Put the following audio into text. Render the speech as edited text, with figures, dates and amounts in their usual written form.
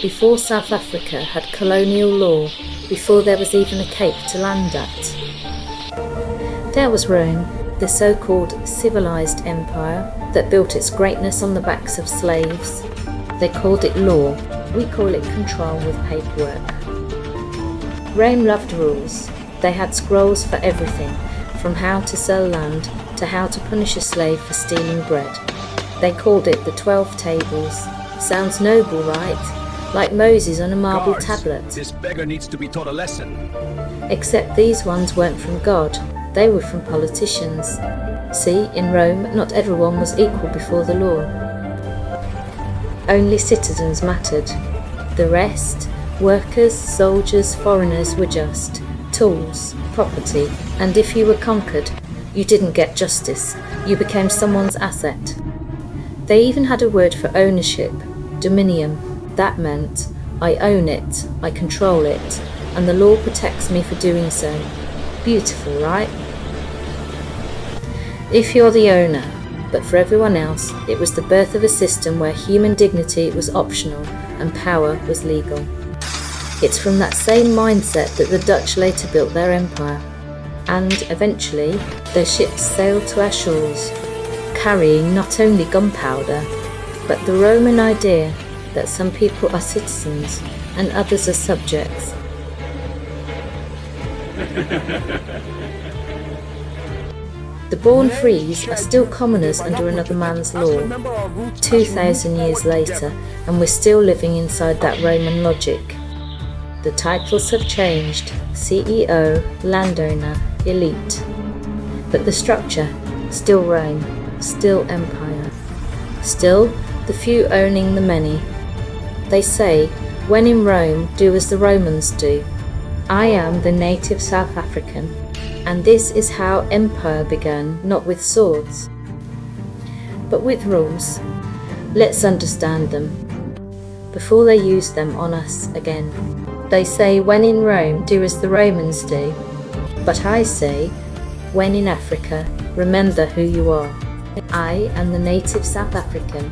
before South Africa had colonial law, before there was even a cape to land at. There was Rome, the so-called civilized empire that built its greatness on the backs of slaves. They called it law. We call it control with paperwork. Rome loved rules. They had scrolls for everything, from how to sell land to how to punish a slave for stealing bread. They called it the 12 Tables. Sounds noble, right? Like Moses on a marble tablet. This beggar needs to be taught a lesson. Except these ones weren't from God. They were from politicians. See, in Rome, not everyone was equal before the law. Only citizens mattered. The rest, workers, soldiers, foreigners, were just tools, property, and if you were conquered, you didn't get justice. You became someone's asset. They even had a word for ownership, dominium. That meant, I own it, I control it, and the law protects me for doing so. Beautiful, right? If you're the owner, but for everyone else, it was the birth of a system where human dignity was optional and power was legal. It's from that same mindset that the Dutch later built their empire, and eventually their ships sailed to our shores, carrying not only gunpowder, but the Roman idea that some people are citizens and others are subjects. The born frees are still commoners under another man's law, 2,000 years later, and we're still living inside that Roman logic. The titles have changed, CEO, landowner, elite. But the structure, still Rome, still empire. Still, the few owning the many. They say, when in Rome, do as the Romans do. I am the native South African, and this is how empire began, not with swords, but with rules. Let's understand them, before they use them on us again. They say, when in Rome, do as the Romans do. But I say, when in Africa, remember who you are. I am the native South African,